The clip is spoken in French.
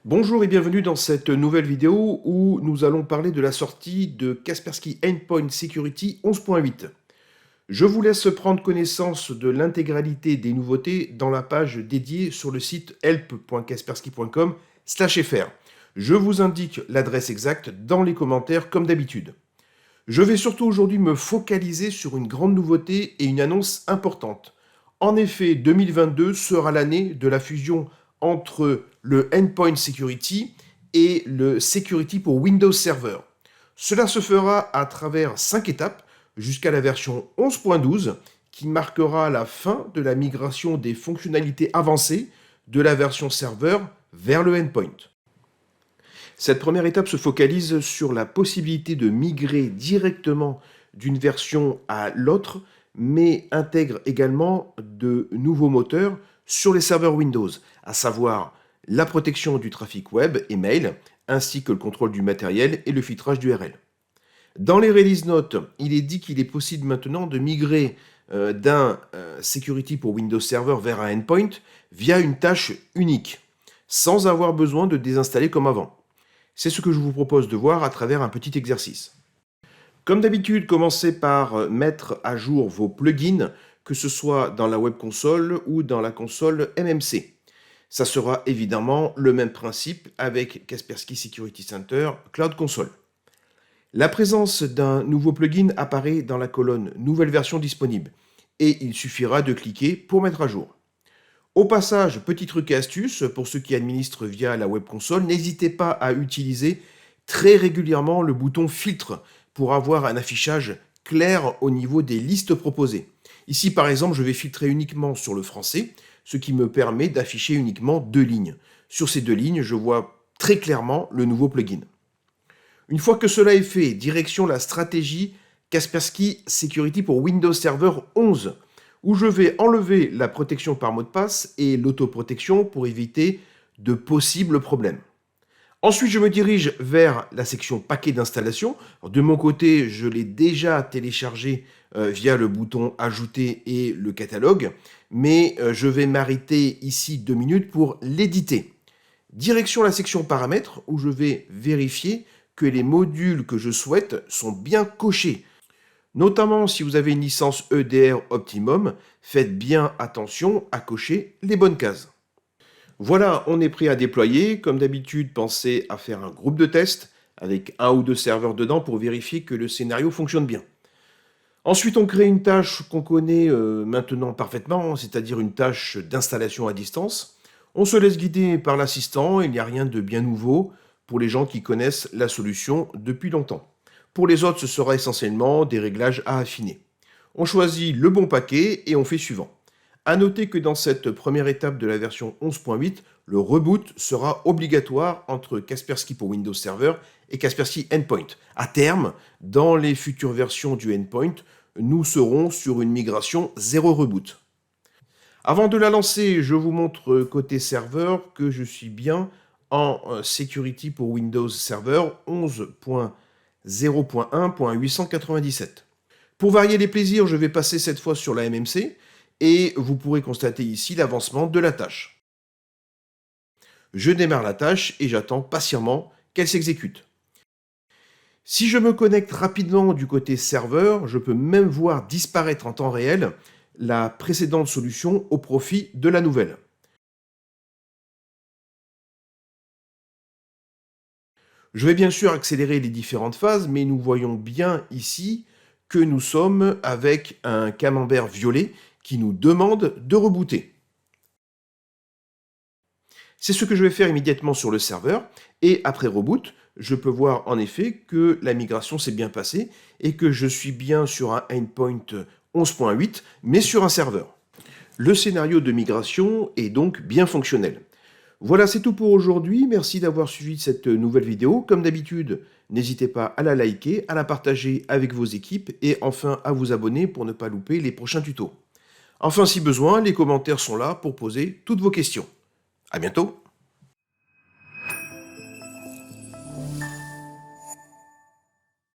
Bonjour et bienvenue dans cette nouvelle vidéo où nous allons parler de la sortie de Kaspersky Endpoint Security 11.8. Je vous laisse prendre connaissance de l'intégralité des nouveautés dans la page dédiée sur le site help.kaspersky.com/fr. Je vous indique l'adresse exacte dans les commentaires comme d'habitude. Je vais surtout aujourd'hui me focaliser sur une grande nouveauté et une annonce importante. En effet, 2022 sera l'année de la fusion entre le Endpoint Security et le Security pour Windows Server. Cela se fera à travers 5 étapes jusqu'à la version 11.12 qui marquera la fin de la migration des fonctionnalités avancées de la version serveur vers le Endpoint. Cette première étape se focalise sur la possibilité de migrer directement d'une version à l'autre, mais intègre également de nouveaux moteurs sur les serveurs Windows, à savoir la protection du trafic web et mail, ainsi que le contrôle du matériel et le filtrage d'URL. Dans les release notes, il est dit qu'il est possible maintenant de migrer d'un security pour Windows Server vers un endpoint via une tâche unique, sans avoir besoin de désinstaller comme avant. C'est ce que je vous propose de voir à travers un petit exercice. Comme d'habitude, commencez par mettre à jour vos plugins, que ce soit dans la web console ou dans la console MMC. Ça sera évidemment le même principe avec Kaspersky Security Center Cloud Console. La présence d'un nouveau plugin apparaît dans la colonne Nouvelle version disponible et il suffira de cliquer pour mettre à jour. Au passage, petit truc et astuce, pour ceux qui administrent via la web console, n'hésitez pas à utiliser très régulièrement le bouton filtre pour avoir un affichage clair au niveau des listes proposées. Ici par exemple, je vais filtrer uniquement sur le français, ce qui me permet d'afficher uniquement 2 lignes. Sur ces 2 lignes, je vois très clairement le nouveau plugin. Une fois que cela est fait, direction la stratégie Kaspersky Security pour Windows Server 11, où je vais enlever la protection par mot de passe et l'autoprotection pour éviter de possibles problèmes. Ensuite, je me dirige vers la section paquet d'installation. De mon côté, je l'ai déjà téléchargé via le bouton ajouter et le catalogue, mais je vais m'arrêter ici 2 minutes pour l'éditer. Direction la section paramètres où je vais vérifier que les modules que je souhaite sont bien cochés. Notamment si vous avez une licence EDR Optimum, faites bien attention à cocher les bonnes cases. Voilà, on est prêt à déployer. Comme d'habitude, pensez à faire un groupe de test avec 1 ou 2 serveurs dedans pour vérifier que le scénario fonctionne bien. Ensuite, on crée une tâche qu'on connaît maintenant parfaitement, c'est-à-dire une tâche d'installation à distance. On se laisse guider par l'assistant, il n'y a rien de bien nouveau pour les gens qui connaissent la solution depuis longtemps. Pour les autres, ce sera essentiellement des réglages à affiner. On choisit le bon paquet et on fait suivant. A noter que dans cette première étape de la version 11.8, le reboot sera obligatoire entre Kaspersky pour Windows Server et Kaspersky Endpoint. À terme, dans les futures versions du Endpoint, nous serons sur une migration zéro reboot. Avant de la lancer, je vous montre côté serveur que je suis bien en Security pour Windows Server 11.0.1.897. Pour varier les plaisirs, je vais passer cette fois sur la MMC et vous pourrez constater ici l'avancement de la tâche. Je démarre la tâche et j'attends patiemment qu'elle s'exécute. Si je me connecte rapidement du côté serveur, je peux même voir disparaître en temps réel la précédente solution au profit de la nouvelle. Je vais bien sûr accélérer les différentes phases, mais nous voyons bien ici que nous sommes avec un camembert violet qui nous demande de rebooter. C'est ce que je vais faire immédiatement sur le serveur et après reboot, je peux voir en effet que la migration s'est bien passée et que je suis bien sur un endpoint 11.8 mais sur un serveur. Le scénario de migration est donc bien fonctionnel. Voilà, c'est tout pour aujourd'hui. Merci d'avoir suivi cette nouvelle vidéo. Comme d'habitude, n'hésitez pas à la liker, à la partager avec vos équipes et enfin à vous abonner pour ne pas louper les prochains tutos. Enfin, si besoin, les commentaires sont là pour poser toutes vos questions. À bientôt!